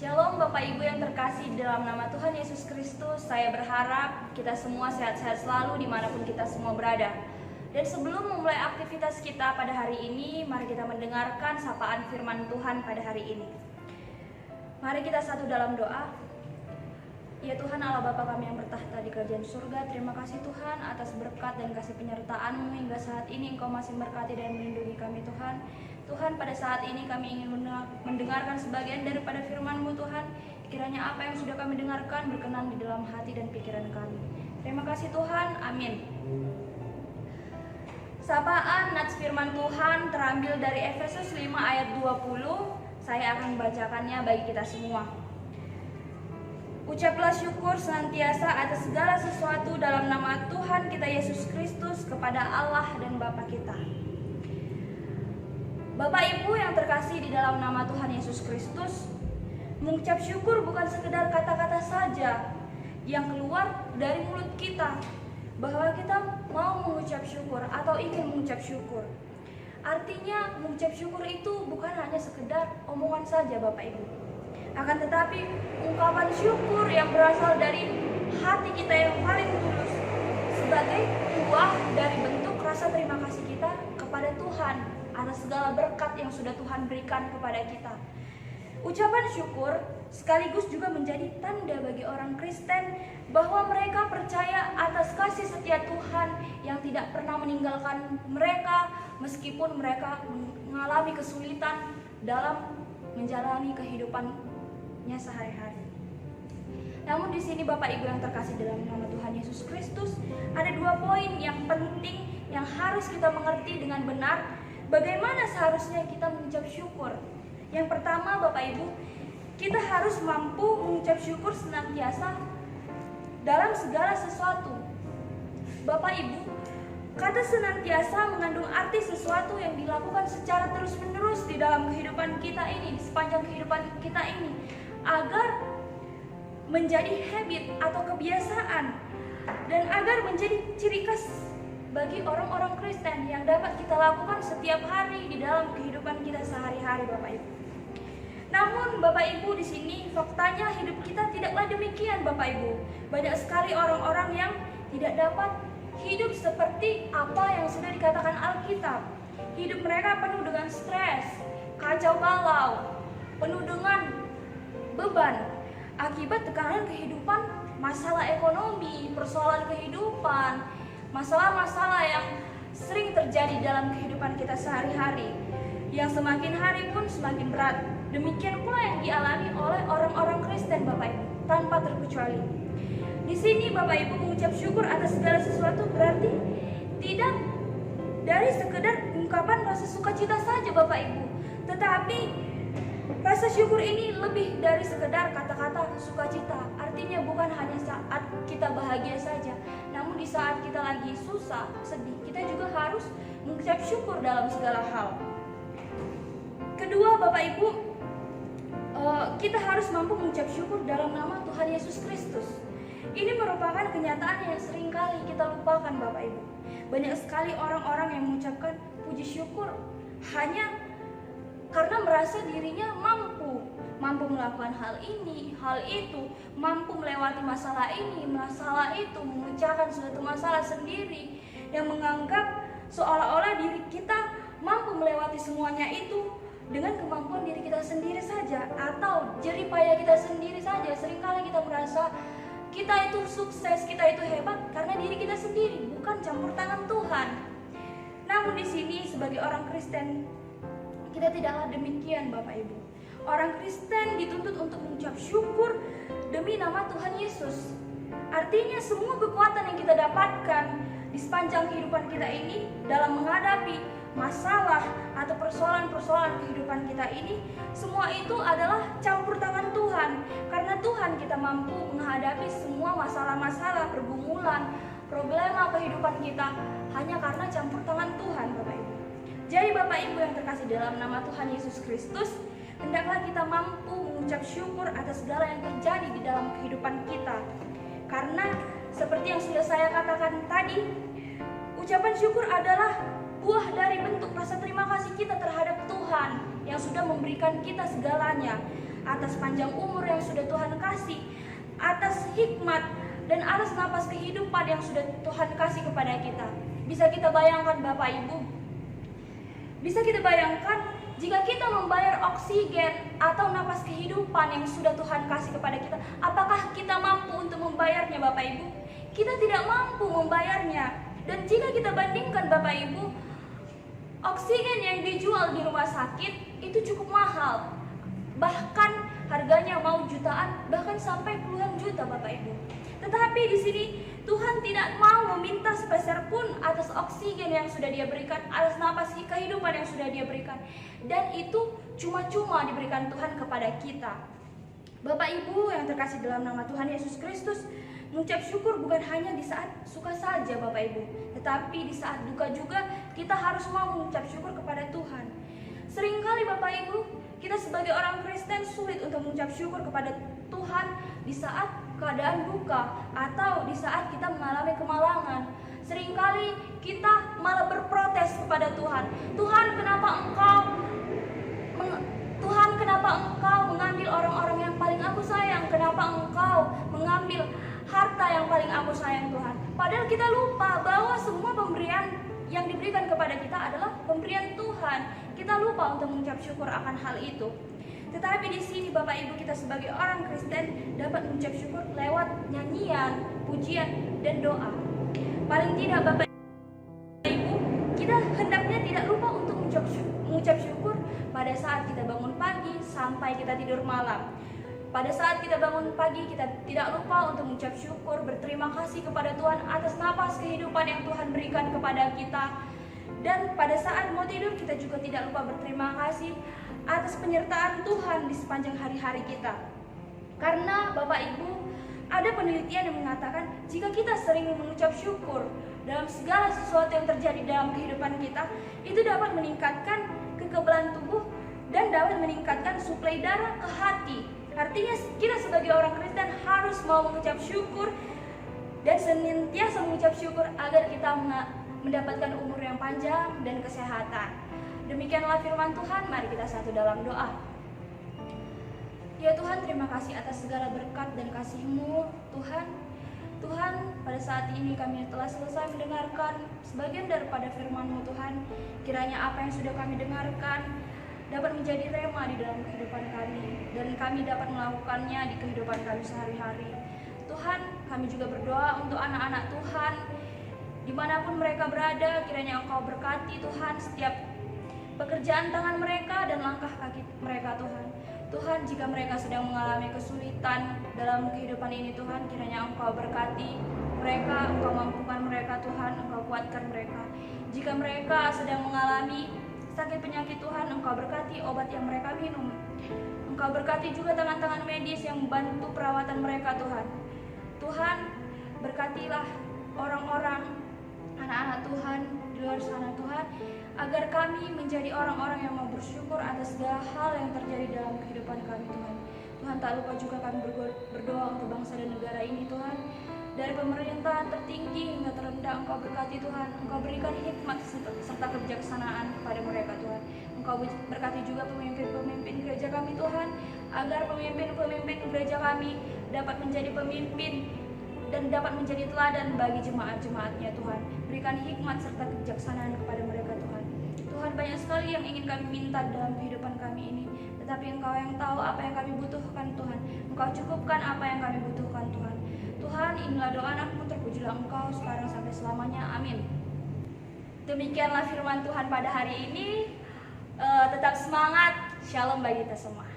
Shalom Bapak Ibu yang terkasih dalam nama Tuhan Yesus Kristus. Saya berharap kita semua sehat-sehat selalu dimanapun kita semua berada. Dan sebelum memulai aktivitas kita pada hari ini, mari kita mendengarkan sapaan firman Tuhan pada hari ini. Mari kita satu dalam doa. Ya Tuhan Allah Bapa kami yang bertahta di kerajaan surga, terima kasih Tuhan atas berkat dan kasih penyertaan-Mu hingga saat ini Engkau masih memberkati dan melindungi kami Tuhan. Tuhan, pada saat ini kami ingin mendengarkan sebagian daripada firman-Mu Tuhan. Kiranya apa yang sudah kami dengarkan berkenan di dalam hati dan pikiran kami. Terima kasih Tuhan, amin. Sapaan nats firman Tuhan terambil dari Efesus 5 ayat 20. Saya akan membacakannya bagi kita semua. Ucaplah syukur senantiasa atas segala sesuatu dalam nama Tuhan kita Yesus Kristus kepada Allah dan Bapa kita. Bapak Ibu yang terkasih di dalam nama Tuhan Yesus Kristus, mengucap syukur bukan sekedar kata-kata saja yang keluar dari mulut kita, bahwa kita mau mengucap syukur atau ingin mengucap syukur. Artinya mengucap syukur itu bukan hanya sekedar omongan saja Bapak Ibu. Akan tetapi ungkapan syukur yang berasal dari hati kita yang paling tulus sebagai buah dari bentuk rasa terima kasih kita kepada Tuhan atas segala berkat yang sudah Tuhan berikan kepada kita. Ucapan syukur sekaligus juga menjadi tanda bagi orang Kristen bahwa mereka percaya atas kasih setia Tuhan yang tidak pernah meninggalkan mereka meskipun mereka mengalami kesulitan dalam menjalani kehidupannya sehari-hari. Namun di sini Bapak Ibu yang terkasih dalam nama Tuhan Yesus Kristus, ada 2 poin yang penting yang harus kita mengerti dengan benar. Bagaimana seharusnya kita mengucap syukur? Yang pertama Bapak Ibu, kita harus mampu mengucap syukur senantiasa dalam segala sesuatu. Bapak Ibu, kata senantiasa mengandung arti sesuatu yang dilakukan secara terus-menerus di dalam kehidupan kita ini, di sepanjang kehidupan kita ini, agar menjadi habit atau kebiasaan dan agar menjadi ciri khas bagi orang-orang Kristen yang dapat kita lakukan setiap hari di dalam kehidupan kita sehari-hari Bapak Ibu. Namun Bapak Ibu di sini faktanya hidup kita tidaklah demikian Bapak Ibu. Banyak sekali orang-orang yang tidak dapat hidup seperti apa yang sudah dikatakan Alkitab. Hidup mereka penuh dengan stres, kacau balau, penuh dengan beban akibat tekanan kehidupan, masalah ekonomi, persoalan kehidupan, masalah-masalah yang sering terjadi dalam kehidupan kita sehari-hari, yang semakin hari pun semakin berat. Demikian pula yang dialami oleh orang-orang Kristen Bapak Ibu, tanpa terkecuali. Di sini Bapak Ibu mengucap syukur atas segala sesuatu berarti tidak dari sekedar ungkapan rasa sukacita saja Bapak Ibu, tetapi rasa syukur ini lebih dari sekedar kata-kata sukacita. Artinya bukan hanya saat kita bahagia saja, namun di saat kita lagi susah, sedih, kita juga harus mengucap syukur dalam segala hal. Kedua Bapak Ibu, kita harus mampu mengucap syukur dalam nama Tuhan Yesus Kristus. Ini merupakan kenyataan yang seringkali kita lupakan Bapak Ibu. Banyak sekali orang-orang yang mengucapkan puji syukur hanya karena merasa dirinya mampu melakukan hal ini, hal itu, mampu melewati masalah ini, masalah itu, mengucapkan suatu masalah sendiri, yang menganggap seolah-olah diri kita mampu melewati semuanya itu dengan kemampuan diri kita sendiri saja atau jerih payah kita sendiri saja. Seringkali kita merasa kita itu sukses, kita itu hebat karena diri kita sendiri, bukan campur tangan Tuhan. Namun di sini sebagai orang Kristen, kita tidaklah demikian Bapak Ibu. Orang Kristen dituntut untuk mengucap syukur demi nama Tuhan Yesus. Artinya semua kekuatan yang kita dapatkan di sepanjang kehidupan kita ini dalam menghadapi masalah atau persoalan-persoalan kehidupan kita ini, semua itu adalah campur tangan Tuhan. Karena Tuhan kita mampu menghadapi semua masalah-masalah, pergumulan, problema kehidupan kita hanya karena campur tangan Tuhan Bapak Ibu. Jadi Bapak Ibu yang terkasih dalam nama Tuhan Yesus Kristus, hendaklah kita mampu mengucap syukur atas segala yang terjadi di dalam kehidupan kita. Karena seperti yang sudah saya katakan tadi, ucapan syukur adalah buah dari bentuk rasa terima kasih kita terhadap Tuhan yang sudah memberikan kita segalanya. atas panjang umur yang sudah Tuhan kasih, atas hikmat dan atas napas kehidupan yang sudah Tuhan kasih kepada kita. Bisa kita bayangkan Bapak Ibu, bisa kita bayangkan jika kita membayar oksigen atau napas kehidupan yang sudah Tuhan kasih kepada kita, apakah kita mampu untuk membayarnya Bapak Ibu? Kita tidak mampu membayarnya. Dan jika kita bandingkan Bapak Ibu, oksigen yang dijual di rumah sakit itu cukup mahal. Bahkan harganya mau jutaan, bahkan sampai puluhan juta Bapak Ibu. Tetapi di sini Tuhan tidak mau meminta sepeser pun atas oksigen yang sudah Dia berikan, atas napas kehidupan yang sudah Dia berikan. Dan itu cuma-cuma diberikan Tuhan kepada kita. Bapak Ibu yang terkasih dalam nama Tuhan Yesus Kristus, mengucap syukur bukan hanya di saat suka saja Bapak Ibu, tetapi di saat duka juga kita harus mau mengucap syukur kepada Tuhan. Seringkali Bapak Ibu, kita sebagai orang Kristen sulit untuk mengucap syukur kepada Tuhan di saat keadaan duka atau di saat kita mengalami kemalangan. Seringkali kita malah berprotes kepada Tuhan. Tuhan, kenapa Engkau mengambil orang-orang yang paling aku sayang? Kenapa Engkau mengambil harta yang paling aku sayang, Tuhan? Padahal kita lupa bahwa semua pemberian yang diberikan kepada kita adalah pemberian Tuhan. Kita lupa untuk mengucap syukur akan hal itu. Tetapi di sini Bapak Ibu, kita sebagai orang Kristen dapat mengucap syukur lewat nyanyian, pujian, dan doa. Paling tidak Bapak Ibu, kita hendaknya tidak lupa untuk mengucap syukur pada saat kita bangun pagi sampai kita tidur malam. Pada saat kita bangun pagi, kita tidak lupa untuk mengucap syukur, berterima kasih kepada Tuhan atas napas kehidupan yang Tuhan berikan kepada kita. Dan pada saat mau tidur, kita juga tidak lupa berterima kasih atas penyertaan Tuhan di sepanjang hari-hari kita. Karena Bapak Ibu, ada penelitian yang mengatakan jika kita sering mengucap syukur dalam segala sesuatu yang terjadi dalam kehidupan kita, itu dapat meningkatkan kekebalan tubuh dan dapat meningkatkan suplai darah ke hati. Artinya kita sebagai orang Kristen harus mau mengucap syukur dan senantiasa mengucap syukur agar kita mendapatkan umur yang panjang dan kesehatan. Demikianlah firman Tuhan, mari kita satu dalam doa. Ya Tuhan, terima kasih atas segala berkat dan kasih-Mu, Tuhan. Tuhan, pada saat ini kami telah selesai mendengarkan sebagian daripada firman-Mu, Tuhan. Kiranya apa yang sudah kami dengarkan dapat menjadi rema di dalam kehidupan kami, dan kami dapat melakukannya di kehidupan kami sehari-hari. Tuhan, kami juga berdoa untuk anak-anak Tuhan, dimanapun mereka berada, kiranya Engkau berkati Tuhan setiap pekerjaan tangan mereka dan langkah kaki mereka, Tuhan. Tuhan, jika mereka sedang mengalami kesulitan dalam kehidupan ini, Tuhan, kiranya Engkau berkati mereka, Engkau mampukan mereka, Tuhan, Engkau kuatkan mereka. Jika mereka sedang mengalami sakit penyakit, Tuhan, Engkau berkati obat yang mereka minum. Engkau berkati juga tangan-tangan medis yang membantu perawatan mereka, Tuhan. Tuhan, berkatilah orang-orang, anak-anak Tuhan di luar sana, Tuhan, agar kami menjadi orang-orang yang mau bersyukur atas segala hal yang terjadi dalam kehidupan kami, Tuhan. Tuhan, tak lupa juga kami berdoa untuk bangsa dan negara ini, Tuhan. Dari pemerintahan tertinggi hingga terendah, Engkau berkati Tuhan. Engkau berikan hikmat serta kebijaksanaan kepada mereka, Tuhan. Engkau berkati juga pemimpin-pemimpin gereja kami, Tuhan, agar pemimpin-pemimpin gereja kami dapat menjadi pemimpin dan dapat menjadi teladan bagi jemaat-jemaatnya, Tuhan. Berikan hikmat serta kebijaksanaan kepada mereka, Tuhan. Tuhan, banyak sekali yang ingin kami minta dalam kehidupan kami ini, tetapi Engkau yang tahu apa yang kami butuhkan, Tuhan. Engkau cukupkan apa yang kami butuhkan, Tuhan. Tuhan, inilah doa anakmu, terpujilah Engkau sekarang sampai selamanya. Amin. Demikianlah firman Tuhan pada hari ini. Tetap semangat. Shalom bagi kita semua.